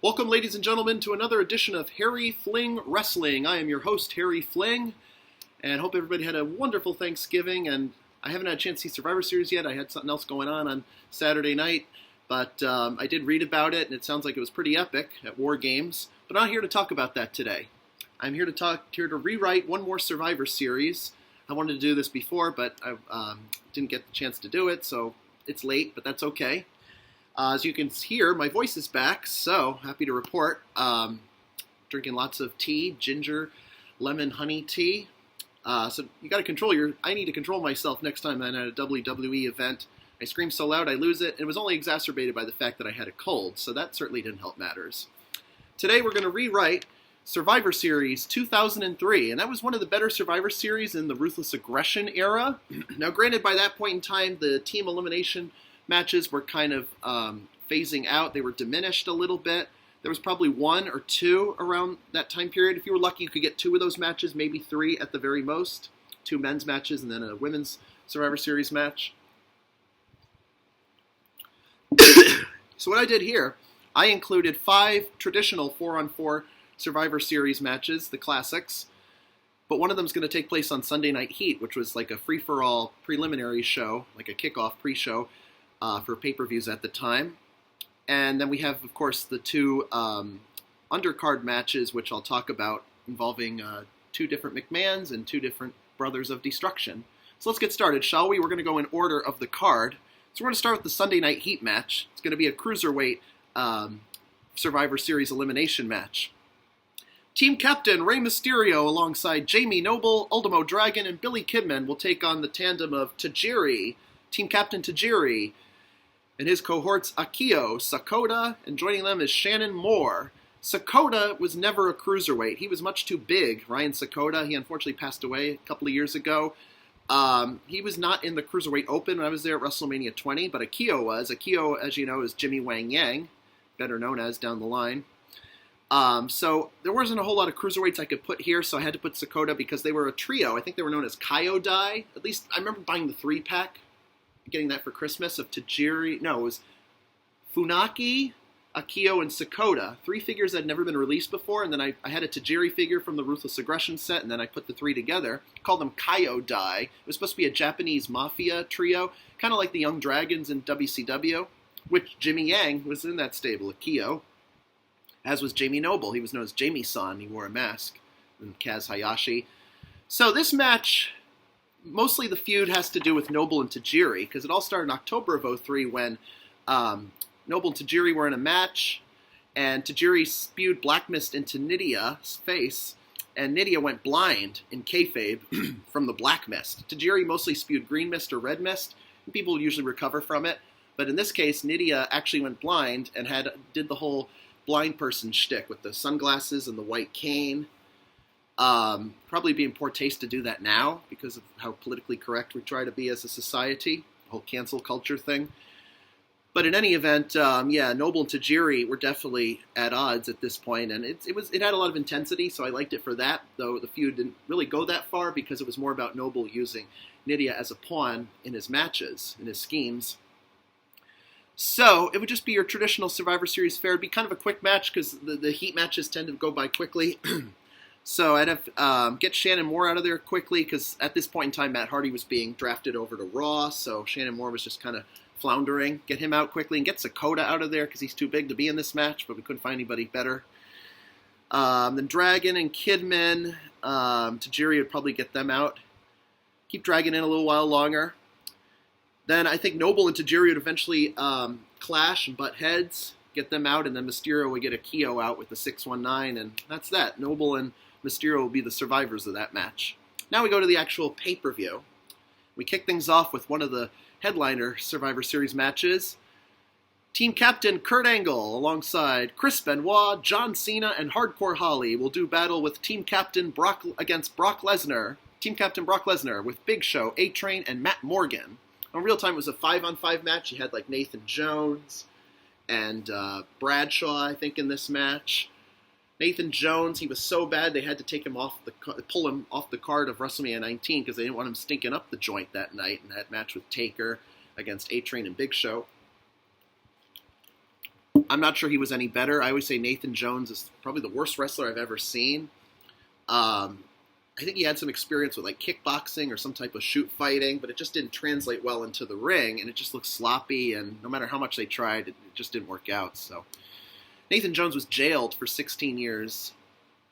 Welcome, ladies and gentlemen, to another edition of Harry Fling Wrestling. I am your host, Harry Fling, and hope everybody had a wonderful Thanksgiving. And I haven't had a chance to see Survivor Series yet. I had something else going on Saturday night, but I did read about it, and it sounds like it was pretty epic at War Games. But I'm not here to talk about that today. I'm here to rewrite one more Survivor Series. I wanted to do this before, but I didn't get the chance to do it, so it's late, but that's okay. As you can hear, my voice is back, so happy to report. Drinking lots of tea, ginger, lemon, honey tea. So you got to control I need to control myself next time I'm at a WWE event. I scream so loud I lose it, and it was only exacerbated by the fact that I had a cold, so that certainly didn't help matters. Today we're going to rewrite Survivor Series 2003, and that was one of the better Survivor Series in the Ruthless Aggression era. Now, granted, by that point in time, the team elimination matches were kind of phasing out. They were diminished a little bit. There was probably one or two around that time period. If you were lucky, you could get two of those matches, maybe three at the very most. Two men's matches and then a women's Survivor Series match. So what I did here, I included 5 traditional 4-on-4 Survivor Series matches, the classics. But one of them is going to take place on Sunday Night Heat, which was like a free-for-all preliminary show, like a kickoff pre-show, for pay-per-views at the time. And then we have, of course, the 2 undercard matches, which I'll talk about, involving 2 different McMahons and 2 different Brothers of Destruction. So let's get started, shall we? We're going to go in order of the card. So we're going to start with the Sunday Night Heat match. It's going to be a Cruiserweight Survivor Series elimination match. Team Captain Rey Mysterio alongside Jamie Noble, Ultimo Dragon, and Billy Kidman will take on the tandem of Tajiri, Team Captain Tajiri, and his cohorts Akio, Sakota, and joining them is Shannon Moore. Sakota was never a cruiserweight. He was much too big. Ryan Sakota, he unfortunately passed away a couple of years ago. He was not in the Cruiserweight Open when I was there at WrestleMania 20, but Akio was. Akio, as you know, is Jimmy Wang Yang, better known as down the line. So there wasn't a whole lot of cruiserweights I could put here, so I had to put Sakota because they were a trio. I think they were known as Kyodai. At least I remember buying the 3-pack. Getting that for Christmas of Tajiri. No, it was Funaki, Akio, and Sakota. 3 figures that had never been released before, and then I had a Tajiri figure from the Ruthless Aggression set, and then I put the 3 together. Called them Kyodai. It was supposed to be a Japanese mafia trio, kind of like the Young Dragons in WCW, which Jimmy Yang was in that stable, Akio, as was Jamie Noble. He was known as Jamie-san. He wore a mask, and Kaz Hayashi. So this match, mostly the feud has to do with Noble and Tajiri, because it all started in October of 2003 when Noble and Tajiri were in a match, and Tajiri spewed black mist into Nydia's face, and Nydia went blind in kayfabe from the black mist. Tajiri mostly spewed green mist or red mist, and people usually recover from it, but in this case, Nydia actually went blind and did the whole blind person shtick with the sunglasses and the white cane. Probably be in poor taste to do that now because of how politically correct we try to be as a society, the whole cancel culture thing. But in any event, Noble and Tajiri were definitely at odds at this point, and it had a lot of intensity, so I liked it for that, though the feud didn't really go that far because it was more about Noble using Nydia as a pawn in his matches, in his schemes. So it would just be your traditional Survivor Series fare. It'd be kind of a quick match because the Heat matches tend to go by quickly. So I'd have get Shannon Moore out of there quickly because at this point in time, Matt Hardy was being drafted over to Raw, so Shannon Moore was just kind of floundering. Get him out quickly and get Sakota out of there because he's too big to be in this match, but we couldn't find anybody better. Then Dragon and Kidman, Tajiri would probably get them out. Keep Dragon in a little while longer. Then I think Noble and Tajiri would eventually clash and butt heads, get them out, and then Mysterio would get Akio out with the 619, and that's that. Noble and Mysterio will be the survivors of that match. Now we go to the actual pay-per-view. We kick things off with one of the headliner Survivor Series matches. Team Captain Kurt Angle alongside Chris Benoit, John Cena, and Hardcore Holly will do battle with Team Captain against Brock Lesnar. Team Captain Brock Lesnar with Big Show, A-Train, and Matt Morgan. In real time, it was a 5-on-5 match. You had like Nathan Jones and Bradshaw, I think, in this match. Nathan Jones, he was so bad they had to take him pull him off the card of WrestleMania 19 because they didn't want him stinking up the joint that night in that match with Taker against A-Train and Big Show. I'm not sure he was any better. I always say Nathan Jones is probably the worst wrestler I've ever seen. I think he had some experience with like kickboxing or some type of shoot fighting, but it just didn't translate well into the ring, and it just looked sloppy, and no matter how much they tried, it just didn't work out. So Nathan Jones was jailed for 16 years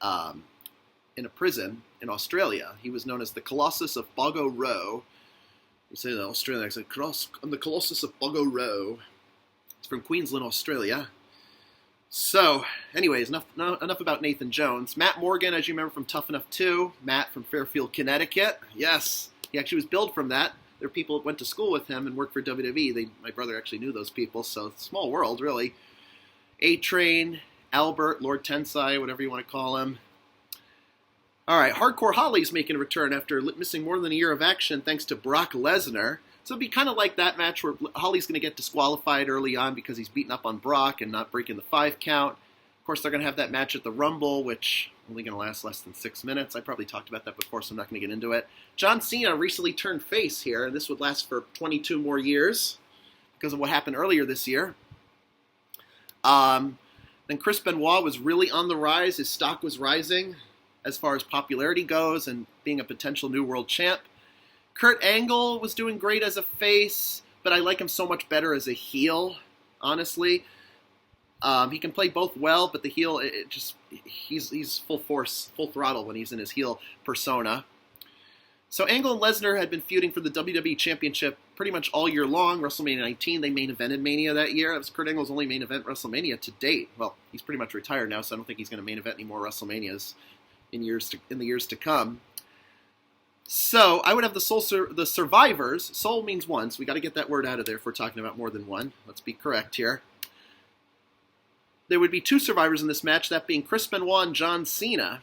in a prison in Australia. He was known as the Colossus of Boggo Row. You say that in Australia, I said, I'm the Colossus of Boggo Row. It's from Queensland, Australia. So, anyways, enough about Nathan Jones. Matt Morgan, as you remember from Tough Enough 2. Matt from Fairfield, Connecticut. Yes, he actually was billed from that. There are people that went to school with him and worked for WWE. My brother actually knew those people, so it's a small world, really. A-Train, Albert, Lord Tensai, whatever you want to call him. All right, Hardcore Holly's making a return after missing more than a year of action thanks to Brock Lesnar. So it'd be kind of like that match where Holly's going to get disqualified early on because he's beating up on Brock and not breaking the 5 count. Of course, they're going to have that match at the Rumble, which only going to last less than 6 minutes. I probably talked about that before, so I'm not going to get into it. John Cena recently turned face here, and this would last for 22 more years because of what happened earlier this year. Then Chris Benoit was really on the rise. His stock was rising as far as popularity goes and being a potential new world champ. Kurt Angle was doing great as a face, but I like him so much better as a heel, honestly. He can play both well, but the heel, he's full force, full throttle when he's in his heel persona. So Angle and Lesnar had been feuding for the WWE Championship pretty much all year long. WrestleMania 19, they main evented Mania that year. That was Kurt Angle's only main event WrestleMania to date. Well, he's pretty much retired now, so I don't think he's going to main event any more WrestleManias in the years to come. So I would have the survivors. Soul means one, so we got to get that word out of there if we're talking about more than one. Let's be correct here. There would be 2 survivors in this match, that being Chris Benoit and John Cena.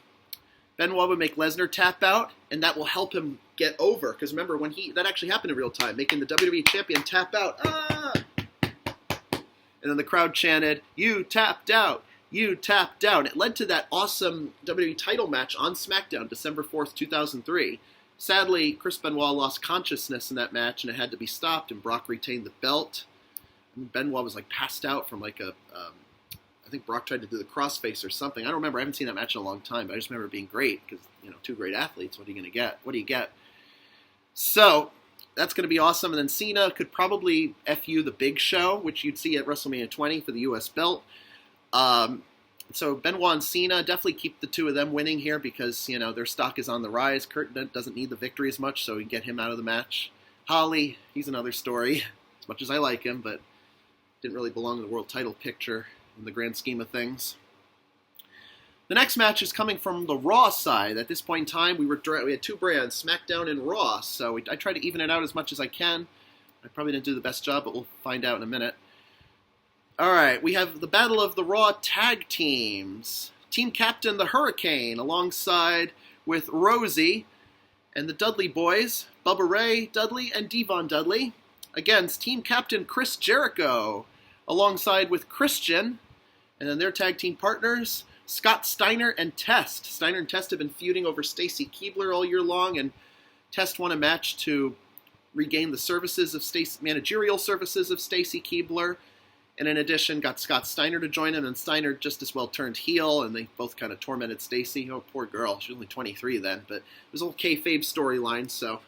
Benoit would make Lesnar tap out, and that will help him get over. Because remember, that actually happened in real time, making the WWE Champion tap out. Ah! And then the crowd chanted, "You tapped out! You tapped out!" It led to that awesome WWE title match on SmackDown, December 4th, 2003. Sadly, Chris Benoit lost consciousness in that match, and it had to be stopped, and Brock retained the belt. And Benoit was passed out from I think Brock tried to do the crossface or something. I don't remember. I haven't seen that match in a long time, but I just remember it being great because, 2 great athletes. What are you going to get? What do you get? So that's going to be awesome. And then Cena could probably FU the Big Show, which you'd see at WrestleMania 20 for the U.S. belt. So Benoit and Cena, definitely keep the 2 of them winning here because, their stock is on the rise. Kurt doesn't need the victory as much, so we get him out of the match. Holly, he's another story, as much as I like him, but didn't really belong in the world title picture in the grand scheme of things. The next match is coming from the Raw side. At this point in time, we had 2 brands, SmackDown and Raw, so I try to even it out as much as I can. I probably didn't do the best job, but we'll find out in a minute. All right, we have the Battle of the Raw Tag Teams. Team Captain the Hurricane, alongside with Rosie and the Dudley Boys, Bubba Ray Dudley and Devon Dudley, against Team Captain Chris Jericho, alongside with Christian, and then their tag team partners, Scott Steiner and Test. Steiner and Test have been feuding over Stacy Keibler all year long, and Test won a match to regain the managerial services of Stacy Keibler. And in addition, got Scott Steiner to join him, and Steiner just as well turned heel, and they both kind of tormented Stacy. Oh, poor girl. She was only 23 then, but it was a little kayfabe storyline, so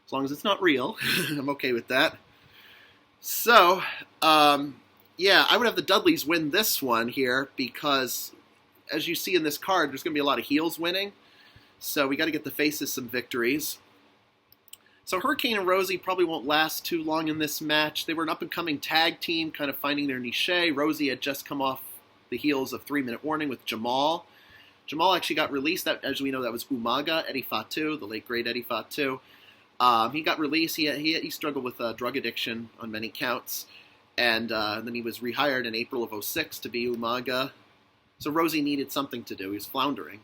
as long as it's not real, I'm okay with that. So, I would have the Dudleys win this one here because, as you see in this card, there's going to be a lot of heels winning, so we got to get the faces some victories. So Hurricane and Rosie probably won't last too long in this match. They were an up-and-coming tag team, kind of finding their niche. Rosie had just come off the heels of 3 Minute Warning with Jamal. Jamal actually got released. That, as we know, that was Umaga, Eddie Fatu, the late, great Eddie Fatu. He got released. He struggled with drug addiction on many counts. And then he was rehired in April of 2006 to be Umaga. So Rosie needed something to do. He was floundering.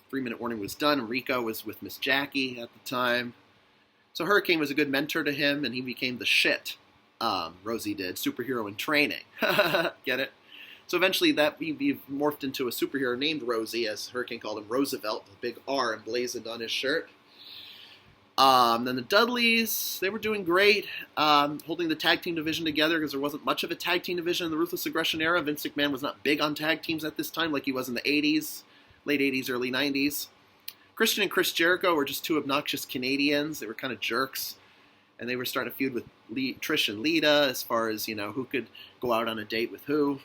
3 Minute Warning was done. Rico was with Miss Jackie at the time. So Hurricane was a good mentor to him, and he became the shit. Rosie did. Superhero in training. Get it? So eventually he morphed into a superhero named Rosie, as Hurricane called him Roosevelt, with a big R emblazoned on his shirt. Then the Dudleys, they were doing great, holding the tag team division together because there wasn't much of a tag team division in the Ruthless Aggression era. Vince McMahon was not big on tag teams at this time like he was in the 80s, late 80s, early 90s. Christian and Chris Jericho were just two obnoxious Canadians. They were kind of jerks, and they were starting to feud with Trish and Lita as far as, who could go out on a date with who.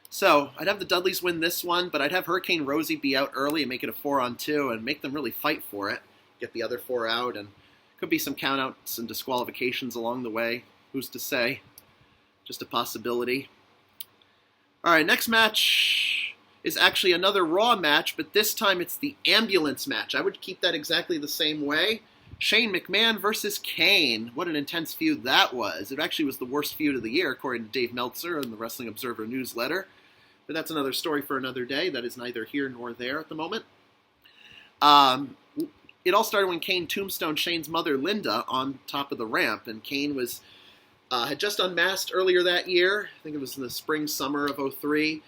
So I'd have the Dudleys win this one, but I'd have Hurricane Rosie be out early and make it a 4-on-2 and make them really fight for it. Get the other 4 out, and could be some countouts and disqualifications along the way. Who's to say? Just a possibility. All right, next match is actually another Raw match, but this time it's the ambulance match. I would keep that exactly the same way. Shane McMahon versus Kane. What an intense feud that was. It actually was the worst feud of the year, according to Dave Meltzer in the Wrestling Observer newsletter. But that's another story for another day. That is neither here nor there at the moment. It all started when Kane tombstoned Shane's mother, Linda, on top of the ramp. And Kane had just unmasked earlier that year. I think it was in the spring, summer of 2003.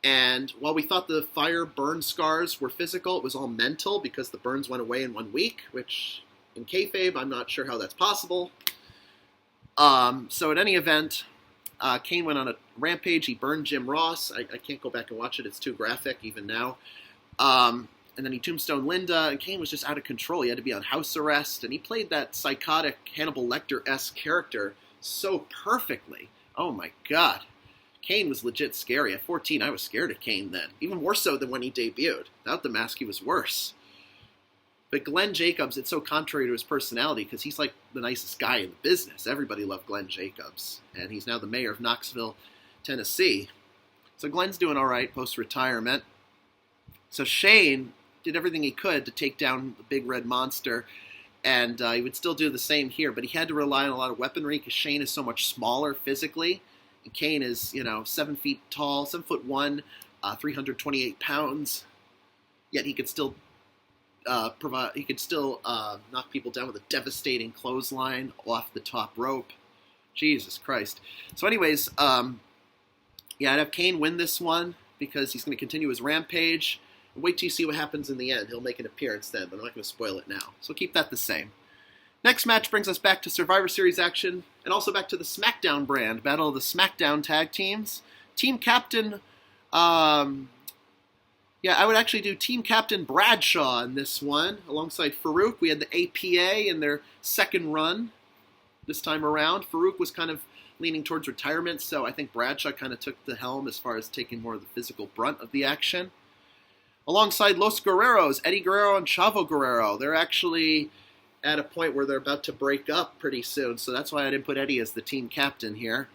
And while we thought the fire burn scars were physical, it was all mental because the burns went away in 1 week, which in kayfabe, I'm not sure how that's possible. So at any event, Kane went on a rampage. He burned Jim Ross. I can't go back and watch it. It's too graphic even now. And then he tombstoned Linda, and Kane was just out of control. He had to be on house arrest, and he played that psychotic Hannibal Lecter-esque character so perfectly. Oh my God. Kane was legit scary. At 14, I was scared of Kane then. Even more so than when he debuted. Without the mask, he was worse. But Glenn Jacobs, it's so contrary to his personality because he's like the nicest guy in the business. Everybody loved Glenn Jacobs. And he's now the mayor of Knoxville, Tennessee. So Glenn's doing all right post-retirement. So Shane did everything he could to take down the big red monster, and he would still do the same here, but he had to rely on a lot of weaponry because Shane is so much smaller physically, and Kane is, 7 feet tall, 7'1", 328 pounds, yet he could still knock people down with a devastating clothesline off the top rope. Jesus Christ. So anyways, I'd have Kane win this one because he's going to continue his rampage. Wait till you see what happens in the end. He'll make an appearance then, but I'm not going to spoil it now. So keep that the same. Next match brings us back to Survivor Series action, and also back to the SmackDown brand, Battle of the SmackDown Tag Teams. Team Captain, I would actually do Team Captain Bradshaw in this one, alongside Farouk. We had the APA in their second run this time around. Farouk was kind of leaning towards retirement, so I think Bradshaw kind of took the helm as far as taking more of the physical brunt of the action. Alongside Los Guerreros, Eddie Guerrero and Chavo Guerrero. They're actually at a point where they're about to break up pretty soon, so that's why I didn't put Eddie as the team captain here.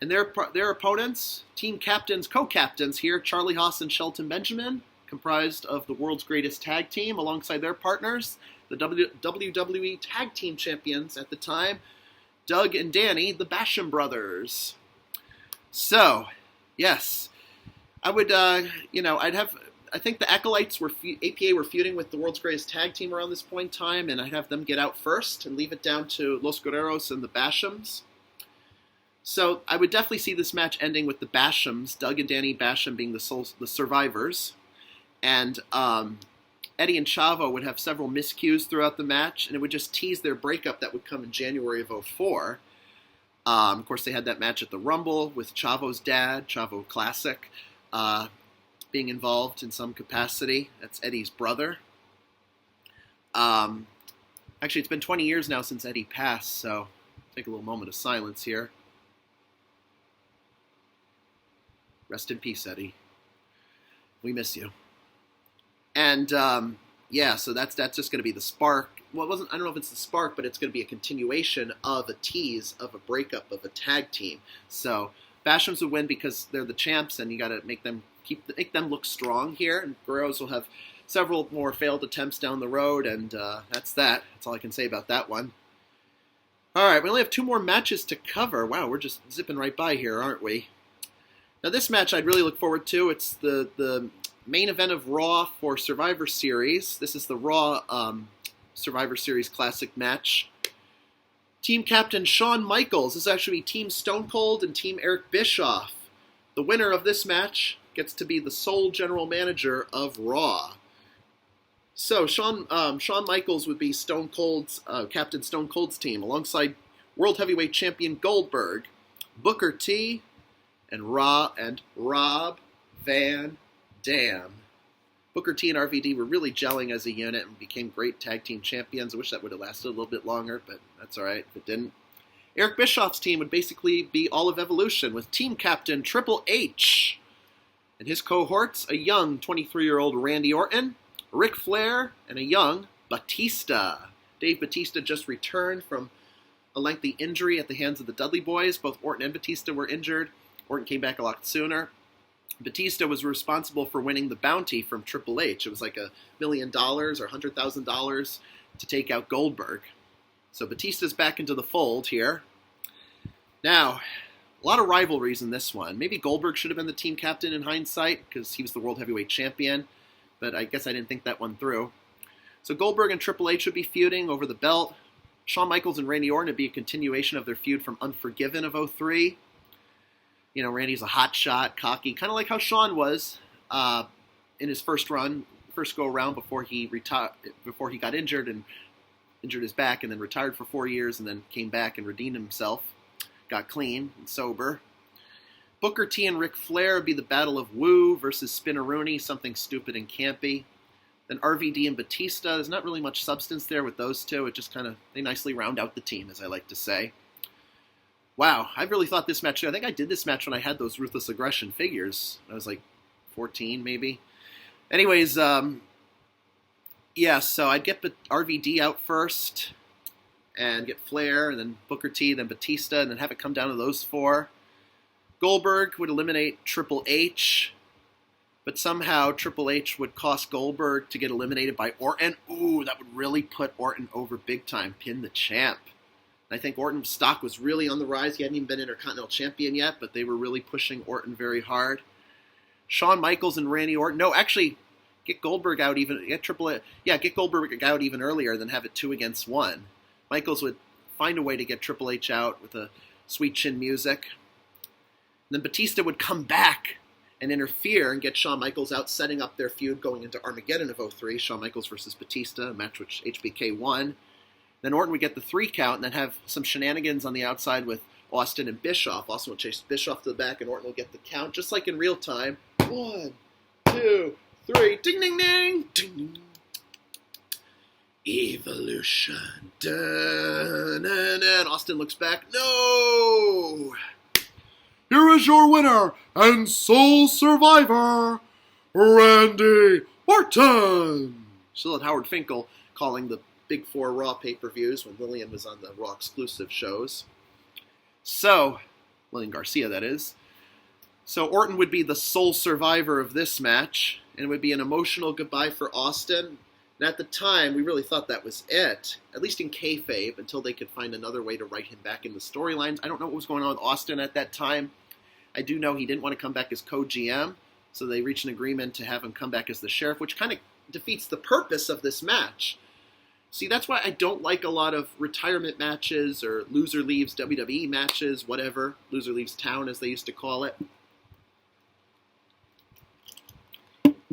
And their opponents, team captains, co-captains here, Charlie Haas and Shelton Benjamin, comprised of the world's greatest tag team, alongside their partners, the WWE Tag Team Champions at the time, Doug and Danny, the Basham Brothers. So, yes, I would, I think the Acolytes APA were feuding with the world's greatest tag team around this point in time, and I'd have them get out first and leave it down to Los Guerreros and the Bashams. So I would definitely see this match ending with the Bashams, Doug and Danny Basham being the survivors, and Eddie and Chavo would have several miscues throughout the match, and it would just tease their breakup that would come in January of 2004. Of course, they had that match at the Rumble with Chavo's dad, Chavo Classic, being involved in some capacity. That's Eddie's brother. Actually, it's been 20 years now since Eddie passed, so take a little moment of silence here. Rest in peace, Eddie. We miss you. And, so that's just going to be the spark. Well, I don't know if it's the spark, but it's going to be a continuation of a tease of a breakup of a tag team. So Bashams would win because they're the champs, and you got to make them look strong here. And Guerreros will have several more failed attempts down the road, and that's that. That's all I can say about that one. All right, we only have 2 more matches to cover. Wow, we're just zipping right by here, aren't we? Now, this match I'd really look forward to. It's the main event of Raw for Survivor Series. This is the Raw Survivor Series Classic match. Team Captain Shawn Michaels. This is actually Team Stone Cold and Team Eric Bischoff. The winner of this match gets to be the sole general manager of Raw. So Shawn Michaels would be Stone Cold's Captain Stone Cold's team, alongside World Heavyweight Champion Goldberg, Booker T, and Rob Van Dam. Booker T and RVD were really gelling as a unit and became great tag team champions. I wish that would have lasted a little bit longer, but that's all right if it didn't. Eric Bischoff's team would basically be all of Evolution, with team captain Triple H and his cohorts, a young 23-year-old Randy Orton, Ric Flair, and a young Batista. Dave Batista just returned from a lengthy injury at the hands of the Dudley Boys. Both Orton and Batista were injured. Orton came back a lot sooner. Batista was responsible for winning the bounty from Triple H. It was like $1 million or $100,000 to take out Goldberg. So Batista's back into the fold here. Now, a lot of rivalries in this one. Maybe Goldberg should have been the team captain in hindsight because he was the World Heavyweight Champion, but I guess I didn't think that one through. So Goldberg and Triple H would be feuding over the belt. Shawn Michaels and Randy Orton would be a continuation of their feud from Unforgiven of 2003. You know, Randy's a hot shot, cocky, kind of like how Shawn was in his first go around before he got injured and injured his back, and then retired for 4 years, and then came back and redeemed himself, got clean and sober. Booker T and Ric Flair would be the Battle of Woo versus Spinneroonie, something stupid and campy. Then RVD and Batista, there's not really much substance there with those two. It just they nicely round out the team, as I like to say. Wow, I really thought this match, I think I did this match when I had those Ruthless Aggression figures. I was like 14, maybe. Anyways, yeah, so I'd get RVD out first, and get Flair, and then Booker T, then Batista, and then have it come down to those four. Goldberg would eliminate Triple H, but somehow Triple H would cost Goldberg to get eliminated by Orton. Ooh, that would really put Orton over big time. Pin the champ. And I think Orton's stock was really on the rise. He hadn't even been Intercontinental Champion yet, but they were really pushing Orton very hard. Shawn Michaels and Randy Orton. No, actually, get Goldberg out even. Get Goldberg out even earlier than have it 2 against 1. Michaels would find a way to get Triple H out with a sweet chin music. And then Batista would come back and interfere and get Shawn Michaels out, setting up their feud going into Armageddon of 2003, Shawn Michaels versus Batista, a match which HBK won. Then Orton would get the 3 count and then have some shenanigans on the outside with Austin and Bischoff. Austin would chase Bischoff to the back and Orton will get the count, just like in real time. 1, 2, 3, ding, ding, ding, ding, ding. Evolution. Dun, dun, dun. Austin looks back. No! Here is your winner and sole survivor, Randy Orton. Still had Howard Finkel calling the Big 4 Raw pay-per-views when Lillian was on the Raw exclusive shows. So, Lillian Garcia, that is. So Orton would be the sole survivor of this match, and it would be an emotional goodbye for Austin. And at the time, we really thought that was it, at least in kayfabe, until they could find another way to write him back in the storylines. I don't know what was going on with Austin at that time. I do know he didn't want to come back as co-GM, so they reached an agreement to have him come back as the sheriff, which kind of defeats the purpose of this match. See, that's why I don't like a lot of retirement matches or loser leaves WWE matches, whatever. Loser leaves town, as they used to call it.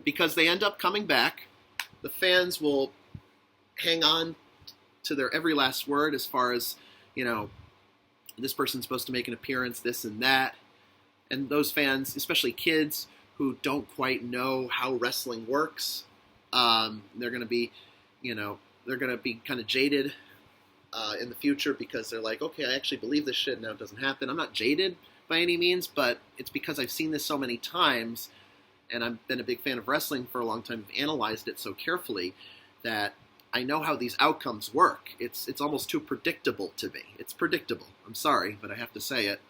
Because they end up coming back. The fans will hang on to their every last word as far as, this person's supposed to make an appearance, this and that. And those fans, especially kids who don't quite know how wrestling works, they're going to be, they're going to be kind of jaded in the future because they're like, okay, I actually believe this shit, now it doesn't happen. I'm not jaded by any means, but it's because I've seen this so many times, and I've been a big fan of wrestling for a long time, I've analyzed it so carefully that I know how these outcomes work. It's almost too predictable to me. It's predictable. I'm sorry, but I have to say it.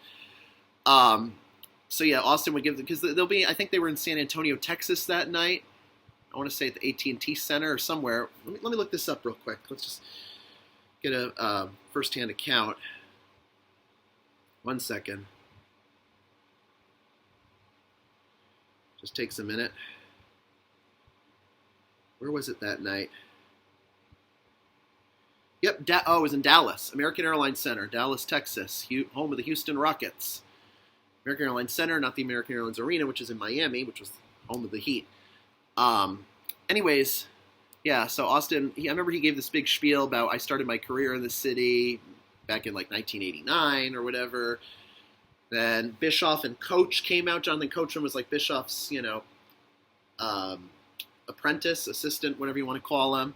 So yeah, Austin would give them, because they'll be, I think they were in San Antonio, Texas that night. I want to say at the AT&T Center or somewhere. Let me look this up real quick. Let's just get a first-hand account. 1 second. Just takes a minute. Where was it that night? Yep, it was in Dallas. American Airlines Center, Dallas, Texas, home of the Houston Rockets. American Airlines Center, not the American Airlines Arena, which is in Miami, which was home of the Heat. Anyways, Yeah, so Austin, I remember he gave this big spiel about I started my career in the city back in like 1989 or whatever. Then Bischoff and Coach came out. Jonathan Coachman was like Bischoff's, um, apprentice, assistant, whatever you want to call him.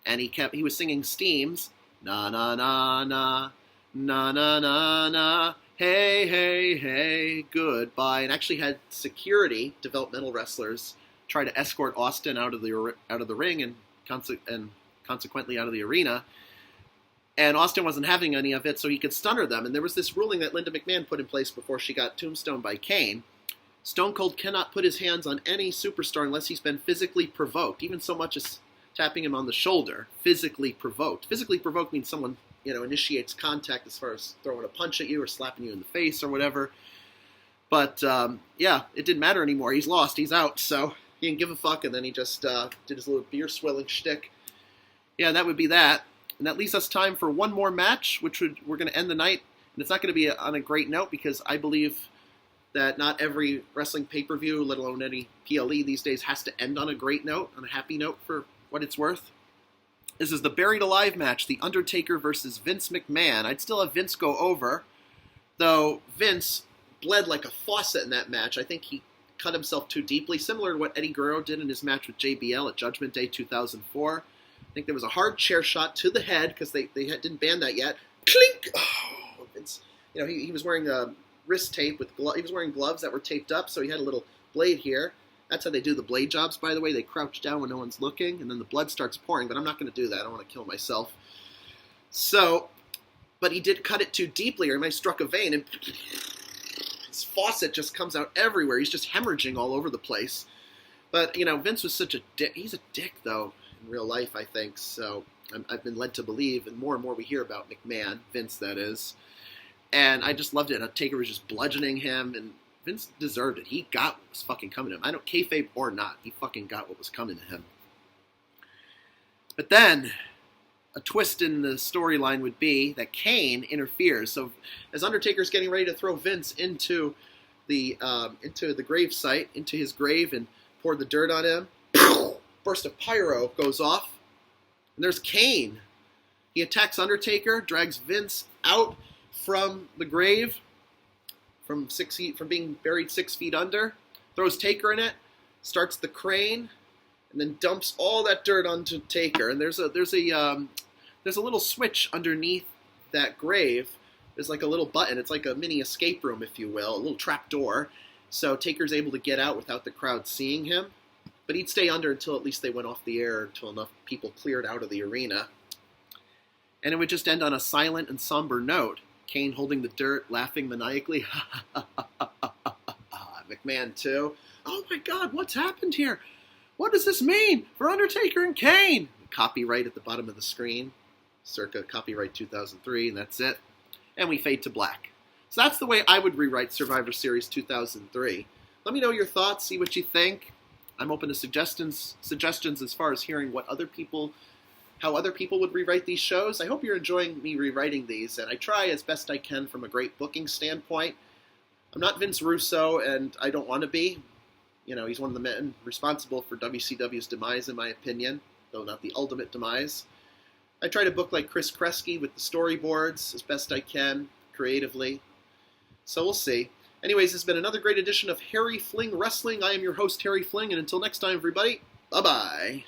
And he was singing Steams. Na na na na, na na na na, hey hey hey, goodbye. And actually had security, developmental wrestlers, try to escort Austin out of the ring and consequently out of the arena. And Austin wasn't having any of it, so he could stunner them. And there was this ruling that Linda McMahon put in place before she got tombstoned by Kane. Stone Cold cannot put his hands on any superstar unless he's been physically provoked, even so much as tapping him on the shoulder. Physically provoked. Physically provoked means someone, initiates contact as far as throwing a punch at you or slapping you in the face or whatever. But, it didn't matter anymore. He's lost. He's out. So he didn't give a fuck, and then he just did his little beer-swilling shtick. Yeah, that would be that. And that leaves us time for one more match, we're going to end the night. And it's not going to be on a great note because I believe that not every wrestling pay-per-view, let alone any PLE these days, has to end on a great note, on a happy note for what it's worth. This is the Buried Alive match, The Undertaker versus Vince McMahon. I'd still have Vince go over, though Vince bled like a faucet in that match. I think he cut himself too deeply, similar to what Eddie Guerrero did in his match with JBL at Judgment Day 2004. I think there was a hard chair shot to the head because they didn't ban that yet. Clink! Oh, Vince. He was wearing a wrist tape with he was wearing gloves that were taped up, so he had a little blade here. That's how they do the blade jobs, by the way. They crouch down when no one's looking, and then the blood starts pouring, but I'm not going to do that. I don't want to kill myself. So, but he did cut it too deeply, or he might have struck a vein, and his faucet just comes out everywhere. He's just hemorrhaging all over the place. But, Vince was such a dick. He's a dick, though, in real life, I think. So I've been led to believe, and more we hear about McMahon, Vince, that is. And I just loved it. Taker was just bludgeoning him, and Vince deserved it. He got what was fucking coming to him. I don't kayfabe or not. He fucking got what was coming to him. But then, a twist in the storyline would be that Kane interferes. So, as Undertaker's getting ready to throw Vince into the grave site, into his grave, and pour the dirt on him, burst of pyro goes off, and there's Kane. He attacks Undertaker, drags Vince out from the grave, from being buried 6 feet under, throws Taker in it, starts the crane, and then dumps all that dirt onto Taker. And there's a little switch underneath that grave. There's like a little button. It's like a mini escape room, if you will, a little trap door. So Taker's able to get out without the crowd seeing him. But he'd stay under until at least they went off the air, until enough people cleared out of the arena. And it would just end on a silent and somber note. Kane holding the dirt, laughing maniacally. McMahon too. Oh my God, what's happened here? What does this mean for Undertaker and Kane? Copyright at the bottom of the screen. Circa copyright 2003, and that's it. And we fade to black. So that's the way I would rewrite Survivor Series 2003. Let me know your thoughts, see what you think. I'm open to suggestions as far as hearing how other people would rewrite these shows. I hope you're enjoying me rewriting these, and I try as best I can from a great booking standpoint. I'm not Vince Russo, and I don't want to be. He's one of the men responsible for WCW's demise, in my opinion, though not the ultimate demise. I try to book like Chris Kresge with the storyboards as best I can, creatively. So we'll see. Anyways, this has been another great edition of Harry Fling Wrestling. I am your host, Harry Fling, and until next time, everybody, bye-bye.